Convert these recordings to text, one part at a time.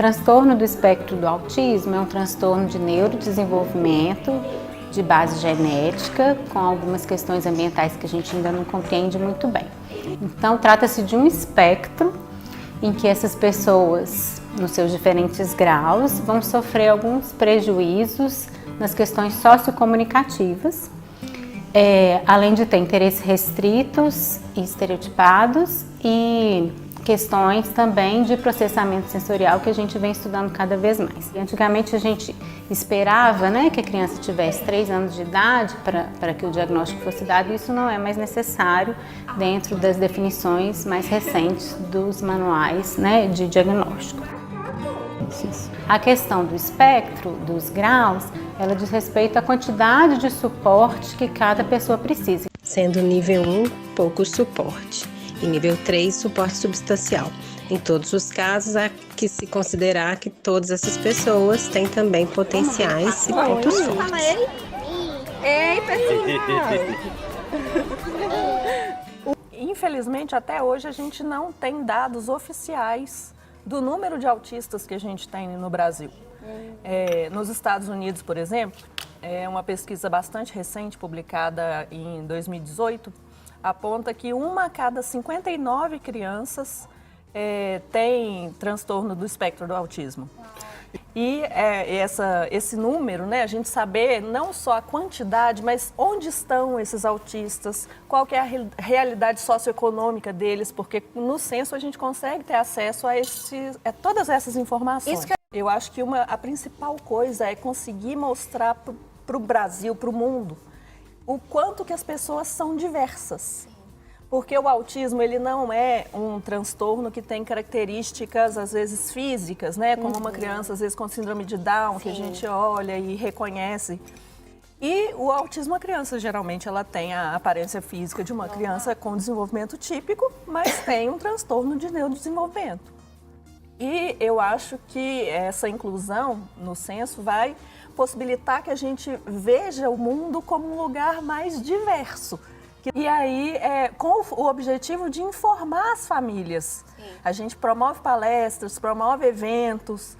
transtorno do espectro do autismo é um transtorno de neurodesenvolvimento, de base genética, com algumas questões ambientais que a gente ainda não compreende muito bem. Então, trata-se de um espectro em que essas pessoas, nos seus diferentes graus, vão sofrer alguns prejuízos nas questões sociocomunicativas, além de ter interesses restritos e estereotipados e questões também de processamento sensorial que a gente vem estudando cada vez mais. Antigamente a gente esperava, né, que a criança tivesse 3 anos de idade para que o diagnóstico fosse dado, e isso não é mais necessário dentro das definições mais recentes dos manuais, né, de diagnóstico. A questão do espectro, dos graus, ela diz respeito à quantidade de suporte que cada pessoa precisa. Sendo nível 1, pouco suporte. E nível 3, suporte substancial. Em todos os casos, há que se considerar que todas essas pessoas têm também potenciais e pontos fortes. Ei, pessoal! Infelizmente, até hoje, a gente não tem dados oficiais do número de autistas que a gente tem no Brasil. Nos Estados Unidos, por exemplo, uma pesquisa bastante recente, publicada em 2018, aponta que 1 a cada 59 crianças tem transtorno do espectro do autismo. E esse número, né, a gente saber não só a quantidade, mas onde estão esses autistas, qual que é a realidade socioeconômica deles, porque no censo a gente consegue ter acesso a todas essas informações. Eu acho que a principal coisa é conseguir mostrar para o Brasil, para o mundo, o quanto que as pessoas são diversas. Porque o autismo, ele não é um transtorno que tem características, às vezes, físicas, né? Como uma criança, às vezes, com síndrome de Down, que a gente olha e reconhece. E o autismo, a criança, geralmente, ela tem a aparência física de uma criança com desenvolvimento típico, mas tem um transtorno de neurodesenvolvimento. E eu acho que essa inclusão no censo vai possibilitar que a gente veja o mundo como um lugar mais diverso. E aí, com o objetivo de informar as famílias. Sim. A gente promove palestras, promove eventos,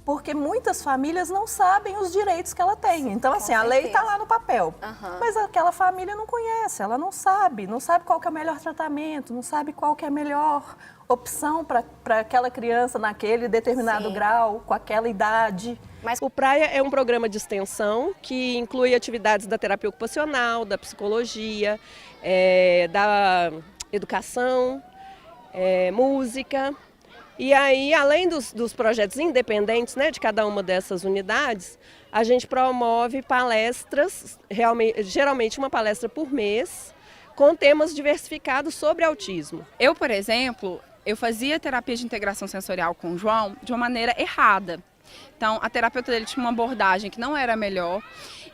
porque muitas famílias não sabem os direitos que ela tem. Então, assim, a lei está lá no papel, mas aquela família não conhece, ela não sabe qual que é o melhor tratamento, não sabe qual que é a melhor opção para aquela criança naquele determinado grau, com aquela idade. Mas o Praia é um programa de extensão que inclui atividades da terapia ocupacional, da psicologia, da educação, música. E aí, além dos projetos independentes, né, de cada uma dessas unidades, a gente promove palestras, geralmente uma palestra por mês, com temas diversificados sobre autismo. Eu, por exemplo, fazia terapia de integração sensorial com o João de uma maneira errada. Então, a terapeuta dele tinha uma abordagem que não era a melhor.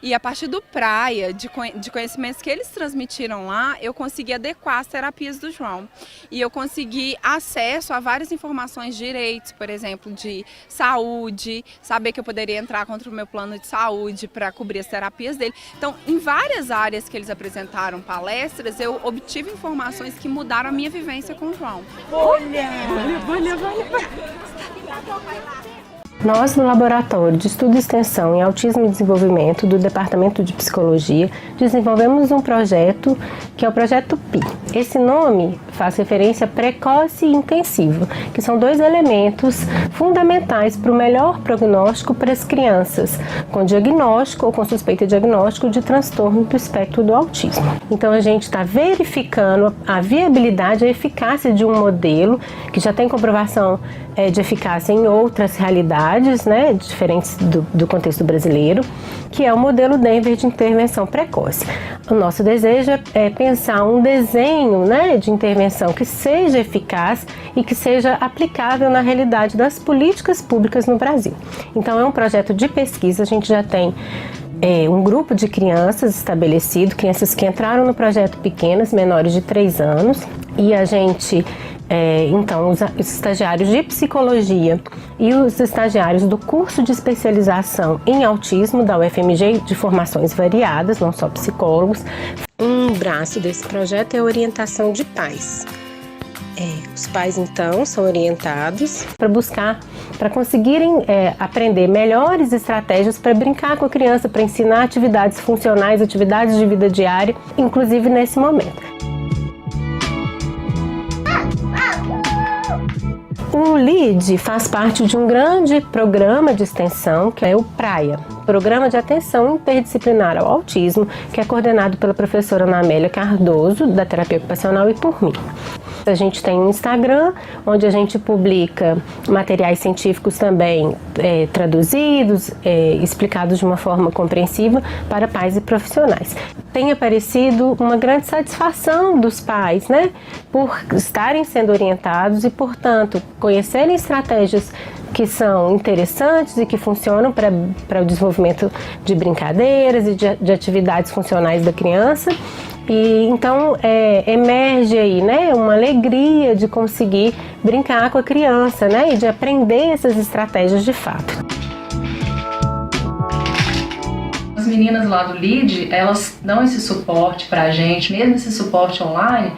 E a partir do Praia, de conhecimentos que eles transmitiram lá, eu consegui adequar as terapias do João. E eu consegui acesso a várias informações, direitos, por exemplo, de saúde, saber que eu poderia entrar contra o meu plano de saúde para cobrir as terapias dele. Então, em várias áreas que eles apresentaram palestras, eu obtive informações que mudaram a minha vivência com o João. Olha! Nós, no Laboratório de Estudo e Extensão em Autismo e Desenvolvimento do Departamento de Psicologia, desenvolvemos um projeto que é o Projeto PI. Esse nome faz referência a precoce e intensivo, que são 2 elementos fundamentais para o melhor prognóstico para as crianças com diagnóstico ou com suspeita de diagnóstico de transtorno do espectro do autismo. Então a gente está verificando a viabilidade e a eficácia de um modelo que já tem comprovação de eficácia em outras realidades, né, diferentes do contexto brasileiro, que é o modelo Denver de intervenção precoce. O nosso desejo é pensar um desenho, né, de intervenção que seja eficaz e que seja aplicável na realidade das políticas públicas no Brasil. Então é um projeto de pesquisa, a gente já tem um grupo de crianças estabelecido, crianças que entraram no projeto pequenas, menores de 3 anos, e a gente então, os estagiários de psicologia e os estagiários do curso de especialização em autismo da UFMG, de formações variadas, não só psicólogos. Um braço desse projeto é a orientação de pais. Os pais, então, são orientados para buscar, para conseguirem aprender melhores estratégias para brincar com a criança, para ensinar atividades funcionais, atividades de vida diária, inclusive nesse momento. O LEAD faz parte de um grande programa de extensão, que é o PRAIA, Programa de Atenção Interdisciplinar ao Autismo, que é coordenado pela professora Ana Amélia Cardoso, da Terapia Ocupacional, e por mim. A gente tem um Instagram, onde a gente publica materiais científicos também traduzidos, explicados de uma forma compreensiva para pais e profissionais. Tem aparecido uma grande satisfação dos pais, né, por estarem sendo orientados e, portanto, conhecerem estratégias que são interessantes e que funcionam para o desenvolvimento de brincadeiras e de atividades funcionais da criança. E então emerge aí, né, uma alegria de conseguir brincar com a criança, né, e de aprender essas estratégias de fato. As meninas lá do LEAD, elas dão esse suporte para a gente, mesmo esse suporte online,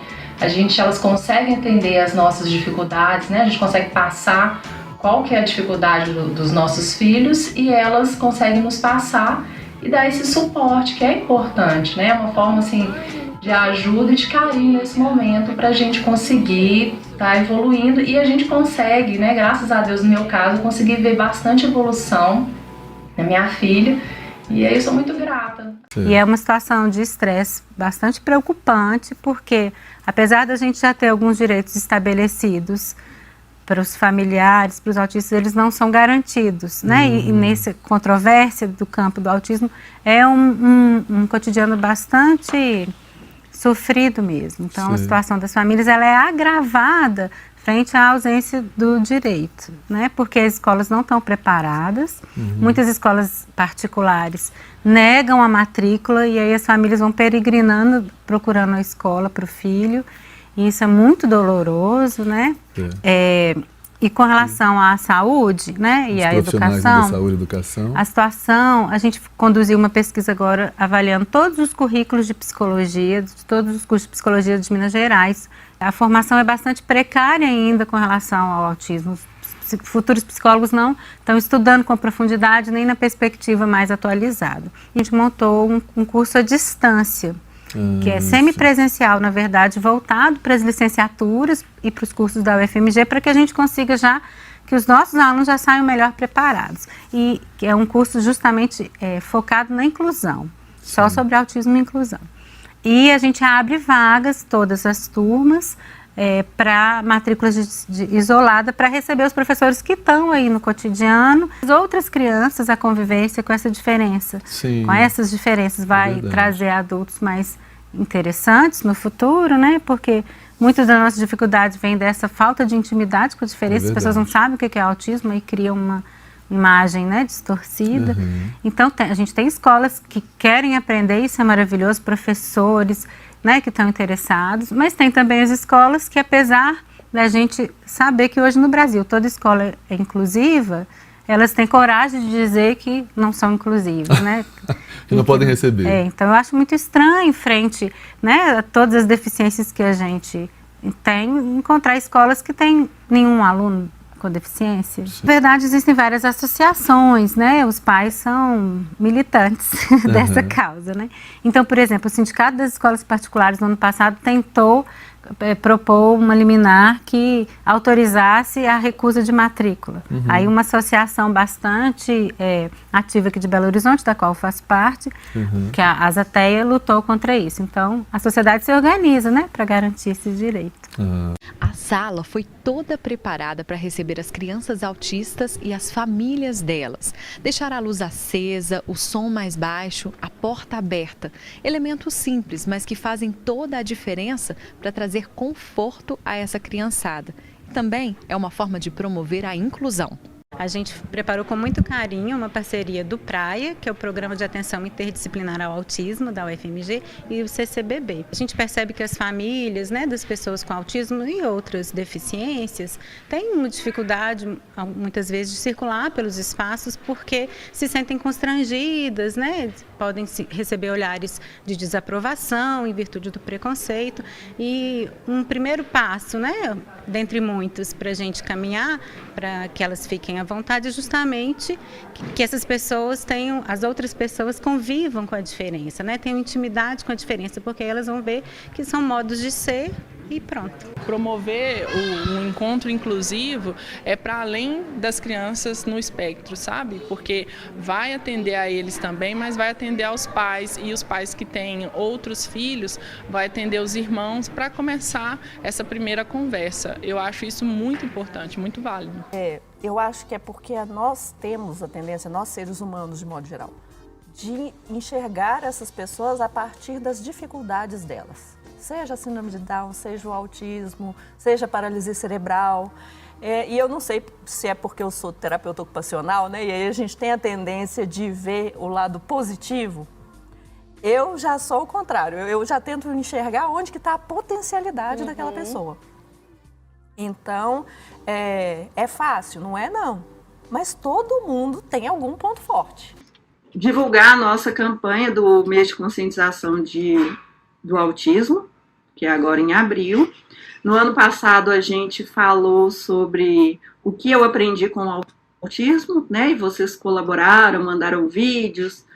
elas conseguem entender as nossas dificuldades, né, a gente consegue passar qual que é a dificuldade dos nossos filhos e elas conseguem nos passar e dar esse suporte que é importante, né? Uma forma assim de ajuda e de carinho nesse momento para a gente conseguir estar evoluindo e a gente consegue, né? Graças a Deus, no meu caso, eu consegui ver bastante evolução na minha filha e aí eu sou muito grata. E é uma situação de estresse bastante preocupante porque, apesar da gente já ter alguns direitos estabelecidos para os familiares, para os autistas, eles não são garantidos, né? E nessa controvérsia do campo do autismo é um cotidiano bastante sofrido mesmo. Então, a situação das famílias ela é agravada frente à ausência do direito, né? Porque as escolas não estão preparadas, muitas escolas particulares negam a matrícula e aí as famílias vão peregrinando, procurando a escola para o filho. E isso é muito doloroso, né? E com relação à saúde, né, e à educação, saúde, educação, a situação, a gente conduziu uma pesquisa agora avaliando todos os currículos de psicologia, de todos os cursos de psicologia de Minas Gerais. A formação é bastante precária ainda com relação ao autismo. Os futuros psicólogos não estão estudando com profundidade nem na perspectiva mais atualizada. A gente montou um curso à distância, que é semipresencial, na verdade, voltado para as licenciaturas e para os cursos da UFMG, para que a gente consiga que os nossos alunos já saiam melhor preparados. E que é um curso justamente focado na inclusão, só sobre autismo e inclusão. E a gente abre vagas, todas as turmas, para matrículas isolada, para receber os professores que estão aí no cotidiano. As outras crianças, a convivência com essa diferença. Com essas diferenças vai trazer adultos mais interessantes no futuro, né? Porque muitas das nossas dificuldades vêm dessa falta de intimidade com a diferença. As pessoas não sabem o que é autismo e criam uma imagem, né, distorcida. Então a gente tem escolas que querem aprender, isso é maravilhoso, professores, né, que estão interessados, mas tem também as escolas que, apesar da gente saber que hoje no Brasil toda escola é inclusiva, elas têm coragem de dizer que não são inclusivas, né? que não podem receber. Então eu acho muito estranho, frente, né, a todas as deficiências que a gente tem, encontrar escolas que têm nenhum aluno com deficiência. Na verdade, existem várias associações, né? Os pais são militantes dessa causa, né? Então, por exemplo, o Sindicato das Escolas Particulares no ano passado tentou propor uma liminar que autorizasse a recusa de matrícula. Aí uma associação bastante ativa aqui de Belo Horizonte, da qual eu faço parte, que a Azateia, lutou contra isso. Então, a sociedade se organiza, né, para garantir esse direito. A sala foi toda preparada para receber as crianças autistas e as famílias delas. Deixar a luz acesa, o som mais baixo, a porta aberta. Elementos simples, mas que fazem toda a diferença para trazer conforto a essa criançada. Também é uma forma de promover a inclusão. A gente preparou com muito carinho uma parceria do PRAIA, que é o Programa de Atenção Interdisciplinar ao Autismo, da UFMG, e o CCBB. A gente percebe que as famílias, né, das pessoas com autismo e outras deficiências têm uma dificuldade, muitas vezes, de circular pelos espaços porque se sentem constrangidas, né? Podem receber olhares de desaprovação em virtude do preconceito. E um primeiro passo, né, dentre muitos, para a gente caminhar, para que elas fiquem à vontade, é justamente que essas pessoas tenham, as outras pessoas convivam com a diferença, né? Tenham intimidade com a diferença, porque elas vão ver que são modos de ser e pronto. Promover um encontro inclusivo é para além das crianças no espectro, sabe? Porque vai atender a eles também, mas vai atender aos pais, e os pais que têm outros filhos vai atender os irmãos para começar essa primeira conversa. Eu acho isso muito importante, muito válido. Eu acho que é porque nós temos a tendência, nós seres humanos de modo geral, de enxergar essas pessoas a partir das dificuldades delas. Seja a síndrome de Down, seja o autismo, seja a paralisia cerebral. E eu não sei se é porque eu sou terapeuta ocupacional, né? E aí a gente tem a tendência de ver o lado positivo. Eu já sou o contrário, eu já tento enxergar onde que está a potencialidade daquela pessoa. Então, é fácil, não é não. Mas todo mundo tem algum ponto forte. Divulgar a nossa campanha do mês de conscientização do autismo, que é agora em abril. No ano passado a gente falou sobre o que eu aprendi com o autismo, né? E vocês colaboraram, mandaram vídeos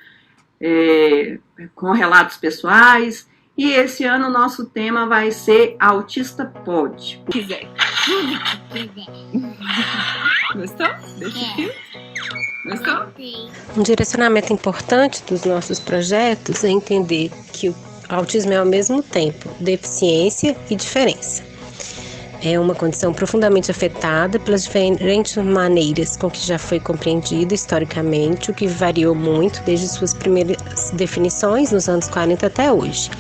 com relatos pessoais. E esse ano o nosso tema vai ser Autista Pode. Quiser. Gostou desse filme? Gostou? Um direcionamento importante dos nossos projetos é entender que o autismo é ao mesmo tempo deficiência e diferença. É uma condição profundamente afetada pelas diferentes maneiras com que já foi compreendido historicamente, o que variou muito desde suas primeiras definições nos anos 40 até hoje.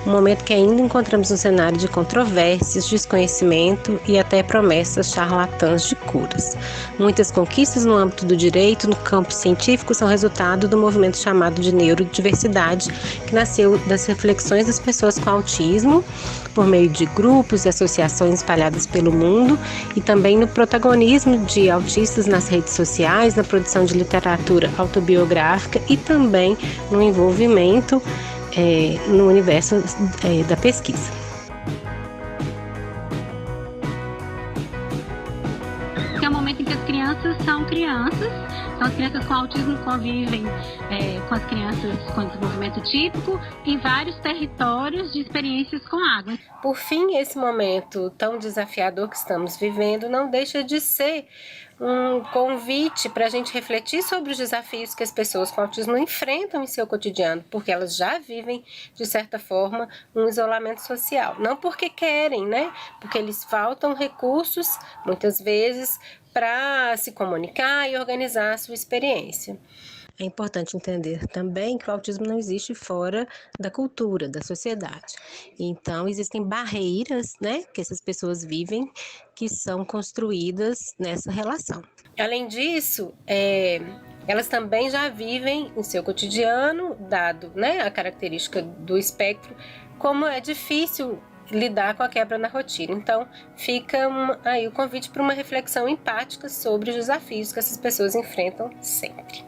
Um momento que ainda encontramos um cenário de controvérsias, desconhecimento e até promessas charlatãs de curas. Muitas conquistas no âmbito do direito, no campo científico, são resultado do movimento chamado de neurodiversidade, que nasceu das reflexões das pessoas com autismo, por meio de grupos e associações espalhadas pelo mundo, e também no protagonismo de autistas nas redes sociais, na produção de literatura autobiográfica e também no envolvimento no universo da pesquisa. É um momento em que as crianças são as crianças com autismo convivem com as crianças com desenvolvimento típico em vários territórios de experiências com água. Por fim, esse momento tão desafiador que estamos vivendo não deixa de ser um convite para a gente refletir sobre os desafios que as pessoas com autismo enfrentam em seu cotidiano, porque elas já vivem, de certa forma, um isolamento social. Não porque querem, né? Porque eles faltam recursos, muitas vezes, para se comunicar e organizar a sua experiência. É importante entender também que o autismo não existe fora da cultura, da sociedade. Então, existem barreiras, né, que essas pessoas vivem, que são construídas nessa relação. Além disso, elas também já vivem em seu cotidiano, dado, né, a característica do espectro, como é difícil lidar com a quebra na rotina. Então, fica aí o convite para uma reflexão empática sobre os desafios que essas pessoas enfrentam sempre.